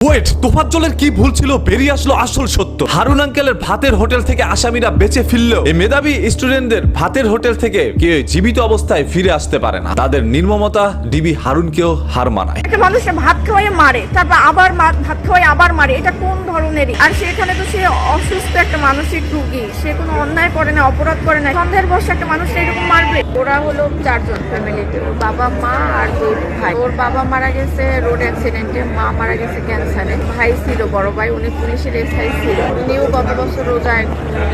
Wait, তোফাজ্জলের কি ভুল ছিল? বেরিয়ে আসলো আসল সত্য। হারুন আঙ্কেলের ভাতের হোটেল থেকে আসামিরা বেঁচে ফিরলেও এই মেধাবী স্টুডেন্টদের ভাতের হোটেল থেকে কেউ জীবিত অবস্থায় ফিরে আসতে পারে না। তাদের নির্মমতা ডিবি হারুনকেও হার মানায়। একটা মানুষকে ভাত খাওয়াই মারে, তারপর আবার ভাত খাওয়াই আবার মারে, এটা কোন ধরনেরই? আর সেখানে তো সে অসুস্থ একটা মানসিক রোগী, সে কোনো অন্যায় করে না, অপরাধ করে না, সন্দেহের বশে একটা মানুষ এরকম মারবে? ওরা হলো 4 জন ফ্যামিলিতে, ওর বাবা মা আর 2 ভাই। ওর বাবা মারা গেছে রোড অ্যাক্সিডেন্টে, মা মারা গেছে ক্যান্সারে। ভাই ছিল, বড় ভাই, উনি পুলিশের এসআই ছিল, উনিও গত বছর রোজায়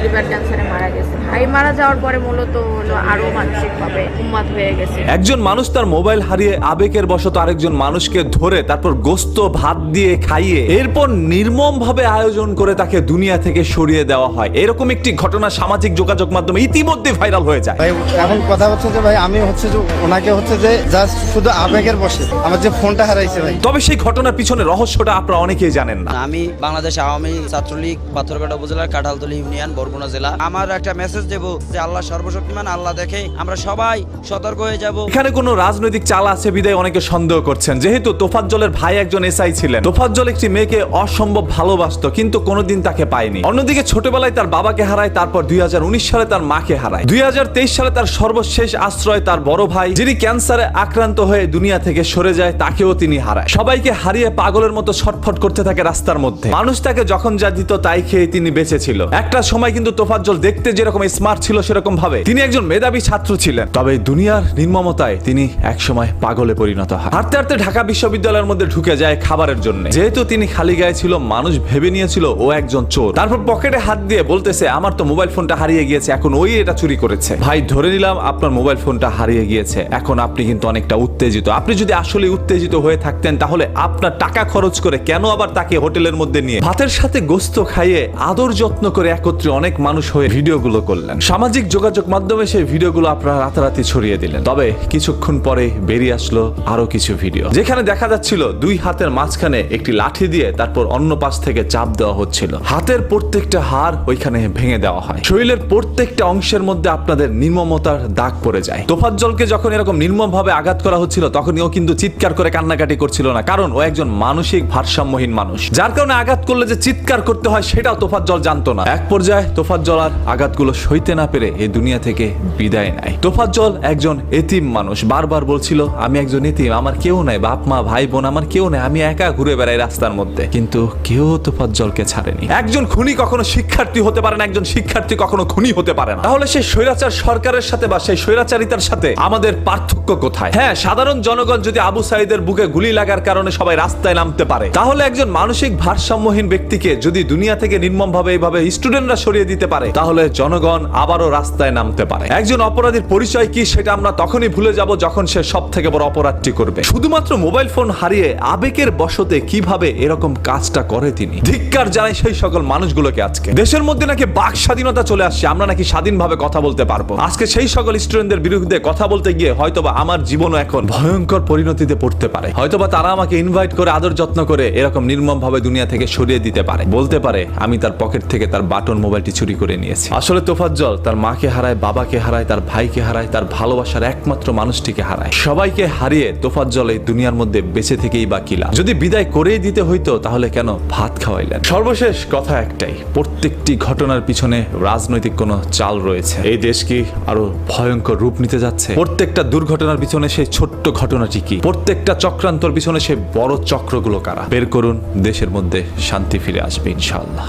লিভার ক্যান্সারে মারা গেছে। ভাই মারা যাওয়ার পরে মূলত হলো আরো মানসিকভাবে উন্মাদ হয়ে গেছে। একজন মানুষ তার মোবাইল হারিয়ে আবেগের বশত আরেকজন মানুষকে ধরে তারপর গোস্ত ভাত দিয়ে খাইয়ে এরপর নির্মম ভাবে আয়োজন করে তাকে দুনিয়া থেকে সরিয়ে দেওয়া হয়। এরকম একটি ঘটনা সামাজিক যোগাযোগ মাধ্যমে ইতিমধ্যে ভাইরাল হয়ে যায়। ভাই এখন কথা হচ্ছে যে ভাই আমি হচ্ছে যে ওনাকে হচ্ছে যে জাস্ট শুধু আবেগের বশে আমার যে ফোনটা হারাইছে ভাই। তবে সেই ঘটনার পিছনে রহস্যটা আপনারা অনেকেই জানেন না। আমি বাংলাদেশ আওয়ামী ছাত্রলীগ পাথরঘাটা উপজেলার কাঁঠালতলী ইউনিয়ন বরগুনা জেলা। আমার একটা মেসেজ দেব যে আল্লাহ সর্বশক্তিমান, আল্লাহ দেখে আমরা সবাই সতর্ক হয়ে যাব। এখানে কোনো রাজনৈতিক চাল আছে বিদায় অনেকে সন্দেহ করছেন। যেহেতু তোফাজ্জলের ভাই একজন এসআই ছিলেন, তোফাজ্জল একটি মেয়েকে অসম্ভব ভালোবাসতো কিন্তু কোনোদিন তাকে পায়নি। অন্যদিকে ছোটবেলায় তার বাবাকে হারায়, তারপর 2019 সালে তার মাকে হারায়। 2023 সালে তার সর্বশেষ আশ্রয় তার বড় ভাই, যিনি ক্যান্সারে আক্রান্ত হয়ে দুনিয়া থেকে সরে যায়, তাকেও তিনি হারায়। সবাইকে হারিয়ে পাগলের মতো ছটফট করতে থাকে রাস্তার মধ্যে। মানুষ তাকে যখন যা দিত তাই খেয়ে তিনি বেঁচে ছিল। একটা সময় কিন্তু তোফাজ্জল দেখতে যেরকম স্মার্ট ছিল সেরকম ভাবে তিনি একজন মেধাবী ছাত্র ছিলেন। তবে দুনিয়ার নির্মমতায় তিনি একসময় পাগলে পরিণত হয়। হাঁটতে হাঁটতে ঢাকা বিশ্ববিদ্যালয়ের মধ্যে ঢুকে যায় খাবারের জন্য। যেহেতু তিনি খালি গায়ে ছিল, মানুষ ভেবে নিয়েছিল ও একজন চোর। তারপর পকেটে হাত দিয়ে বলতেছে, আমার তো মোবাইল ফোনটা হারিয়ে গিয়েছে, এখন ওই এটা চুরি করেছে। ভাই ধরে নিলাম আপনার মোবাইল ফোনটা হারিয়ে গিয়েছে, এখন আপনি কিন্তু অনেকটা উত্তেজিত। আপনি যদি আসলে উত্তেজিত হয়ে থাকতেন তাহলে আপনার টাকা খরচ করে কেন আবার তাকে হোটেলের মধ্যে নিয়ে ভাতের সাথে গোস্ত খাইয়ে আদর যত্ন করে একত্রে অনেক মানুষ হয়ে ভিডিওগুলো করলেন। সামাজিক যোগাযোগ মাধ্যমে সেই ভিডিওগুলো আপনারা রাতারাতি ছড়িয়ে দিলেন। তবে কিছুক্ষণ পরে বেরিয়ে আসলো আরো কিছু ভিডিও, যেখানে দেখা যাচ্ছিল 2 হাতের মাঝখানে একটি লাঠি দিয়ে তারপর অন্য পাশ থেকে চাপ দেওয়া হচ্ছিল। হাতের প্রত্যেকটা হাড় ওইখানে ভেঙে দেওয়া হয়। শরীরের প্রত্যেকটা অংশের মধ্যে আপনাদের নির্মমতার দাগ পড়ে যায়। তোফাজ্জলকে যখন এরকম নির্মম ভাবে আঘাত করা হচ্ছিল তখন ও কিন্তু চিৎকার করে কান্নাকাটি করছিল না, কারণ ও একজন মানসিক ভারসাম্যহীন মানুষ, যার কারণে আঘাত করলে যে চিৎকার করতে হয় সেটাও তোফাজ্জল জানতো না। এক পর্যায়ে তোফাজ্জল আর আঘাতগুলো সইতে না পেরে এই দুনিয়া থেকে বিদায় নেয়। তোফাজ্জল একজন এতিম মানুষ, বারবার বলছিল আমি একজন এতিম, আমার কেউ নাই, বাপ মা ভাই বোন আমার কেউ নেই, আমি একা ঘুরে বেড়াই রাস্তার মধ্যে। কিন্তু কেউ তোফাজ্জলকে ছাড়েনি। একজন খুনি কখনো শিক্ষার্থী হতে পারে না, একজন শিক্ষার্থী কখনো খুনি হতে পারে না। তাহলে সেই স্বৈরাচার সরকারের সাথে বা সেই স্বৈরাচারিতার সাথে আমাদের পার্থক্য কোথায়? হ্যাঁ, সাধারণ জনগণ যদি আবু সাইদের বুকে গুলি লাগার কারণে সবাই রাস্তায় নামতে পারে, তাহলে একজন মানসিক ভারসাম্যহীন ব্যক্তিকে যদি দুনিয়া থেকে নির্মম ভাবে এইভাবে স্টুডেন্টরা সরিয়ে দিতে পারে, তাহলে জনগণ আবারও রাস্তায় নামতে পারে। একজন অপরাধীর পরিচয় কি সেটা আমরা তখনই ভুলে যাব যখন সে সব থেকে বড় অপরাধটি করবে। শুধুমাত্র মোবাইল ফোন হারিয়ে আবেগের বশতে কিভাবে এরকম কাজটা করে তিনি। ধিক্কার জানাই সেই সকল মানুষগুলোকে। আজকে দেশের মধ্যে নাকি বাক স্বাধীনতা চলে আসছে, আমরা নাকি স্বাধীনভাবে কথা বলতে পারবো। আজকে সেই সকল স্টুডেন্টদের বিরুদ্ধে কথা বলতে গিয়ে হয়তোবা আমার জীবনও এখন ভয়ঙ্কর পরিণতিতে পড়তে পারে। হয়তোবা তারা আমাকে ইনভাইট করে আদর যত্ন করে এরকম নির্মম ভাবে দুনিয়া থেকে সরিয়ে দিতে পারে। বলতে পারে আমি তার পকেট থেকে তার বাটন মোবাইলটি চুরি করে নিয়েছি। আসলে তোফাজ্জল তার মাকে হারায়, বাবাকে হারায়, তার ভাইকে হারায়, তার ভালোবাসার একমাত্র মানুষটিকে হারায়। সবাইকে হারিয়ে তোফাজ্জল এই দুনিয়ার মধ্যে বেঁচে থেকেই বা কি লাভ? যদি বিদায় করেই দিতে হইতো তাহলে কেন ভাত খাওয়াইলেন? সর্বশেষ কথা একটাই, প্রত্যেকটি ঘটনার পিছনে রাজনৈতিক কোনো চাল রয়েছে। এই দেশ কি আরো ভয়ঙ্কর রূপ নিতে যাচ্ছে? প্রত্যেকটা দুর্ঘটনার পিছনে সেই ছোট্ট ঘটনাটি কি? প্রত্যেকটা চক্রান্তর পিছনে সেই বড় চক্রগুলো কারা? বের করুন, দেশের মধ্যে শান্তি ফিরে আসবে ইনশাআল্লাহ।